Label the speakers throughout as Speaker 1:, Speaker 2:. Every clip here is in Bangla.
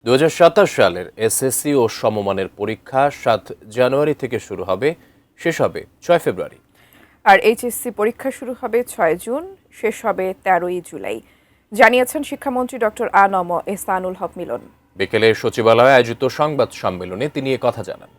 Speaker 1: 2027 সালের এসএসসি ও সমমানের পরীক্ষা 7 জানুয়ারি থেকে শুরু হবে, শেষ হবে 6 ফেব্রুয়ারি।
Speaker 2: আর এইচএসসি পরীক্ষা শুরু হবে 6 জুন, শেষ হবে 13ই জুলাই, জানিয়েছেন শিক্ষামন্ত্রী ডক্টর আ.ন.ম এহসানুল হক মিলন।
Speaker 1: বিকেলে সচিবালয়ে আয়োজিত সংবাদ সম্মেলনে তিনি কথা জানান।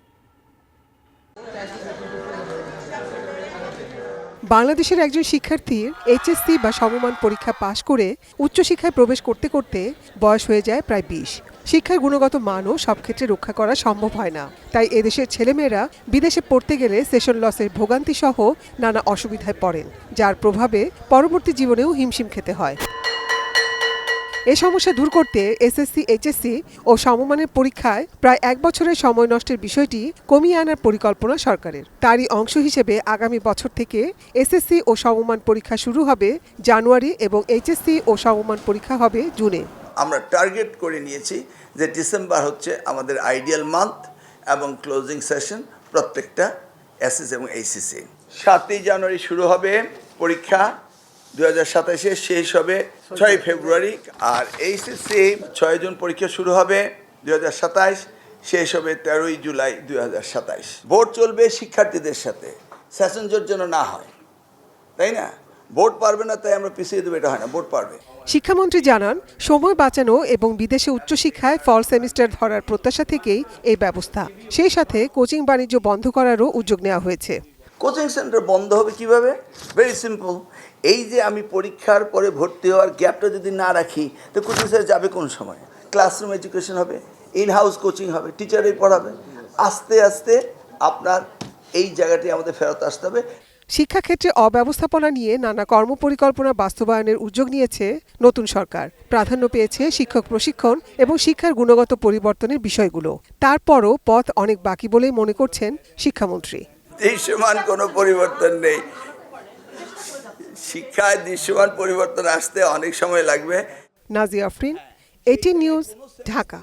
Speaker 3: বাংলাদেশের একজন শিক্ষার্থীর এইচএসসি বা সমমান পরীক্ষা পাশ করে উচ্চশিক্ষায় প্রবেশ করতে করতে বয়স হয়ে যায় প্রায় 20। শিক্ষার গুণগত মানও সব ক্ষেত্রে রক্ষা করা সম্ভব হয় না। তাই এদেশের ছেলেমেয়েরা বিদেশে পড়তে গেলে সেশন লসের ভোগান্তি সহ নানা অসুবিধায় পড়েন, যার প্রভাবে পরবর্তী জীবনেও হিমশিম খেতে হয়। এ সমস্যা দূর করতে এসএসসি, এইচএসসি ও সমমানের পরীক্ষায় প্রায় 1 বছরের সময় নষ্টের বিষয়টি কমিয়ে আনার পরিকল্পনা সরকারের। তারই অংশ হিসেবে আগামী বছর থেকে এসএসসি ও সমমান পরীক্ষা শুরু হবে জানুয়ারি এবং এইচএসসি ও সমমান পরীক্ষা হবে জুনে।
Speaker 4: আমরা টার্গেট করে নিয়েছি যে ডিসেম্বর হচ্ছে আমাদের আইডিয়াল মান্থ এবং ক্লোজিং সেশন প্রত্যেকটা এসএসসি এবং এইচএসসি। 7ই জানুয়ারি শুরু হবে পরীক্ষা, 2027 শেষ হবে 6 ফেব্রুয়ারি। আর এইচএসসি 6 জুন পরীক্ষা শুরু হবে 2027, শেষ হবে 13ই জুলাই 2027। বোর্ড চলবে শিক্ষার্থীদের সাথে, সেশন জোট যেন না হয়, তাই না? বোর্ড পারবে না তাই আমরা পিছিয়ে দেবো, এটা হয় না, বোর্ড পারবে।
Speaker 3: শিক্ষামন্ত্রী জানান, সময় বাঁচানো এবং বিদেশে উচ্চশিক্ষায় ফল সেমিস্টার ধরার প্রত্যাশা থেকেই এই ব্যবস্থা। সেই সাথে কোচিং বাণিজ্য বন্ধ করারও উদ্যোগ নেওয়া হয়েছে।
Speaker 4: কোচিং সেন্টার বন্ধ হবে কিভাবে? Very simple. এই যে আমি পরীক্ষার পরে ভর্তি হওয়ার গ্যাপটা যদি না রাখি, তো কোচিং সেন্টার যাবে কোন সময়? ক্লাসরুম এডুকেশন হবে, ইন হাউস কোচিং হবে, টিচারই পড়াবে। আস্তে আস্তে আপনার এই জায়গাটি আমাদের ফেরত আসতে হবে।
Speaker 3: শিক্ষাক্ষেত্রে অব্যবস্থাপনা নিয়ে নানা কর্মপরিকল্পনা বাস্তবায়নের উদ্যোগ নিয়েছে নতুন সরকার। প্রাধান্য পেয়েছে শিক্ষক প্রশিক্ষণ এবং শিক্ষার গুণগত পরিবর্তনের বিষয়গুলো। তারপরও পথ অনেক বাকি বলেই মনে করছেন শিক্ষামন্ত্রী।
Speaker 4: দৃশ্যমান কোনো পরিবর্তন নেই, শিক্ষায় দৃশ্যমান পরিবর্তন আসতে অনেক সময় লাগবে।
Speaker 3: নাজিয়া আফরিন, 18 নিউজ, ঢাকা।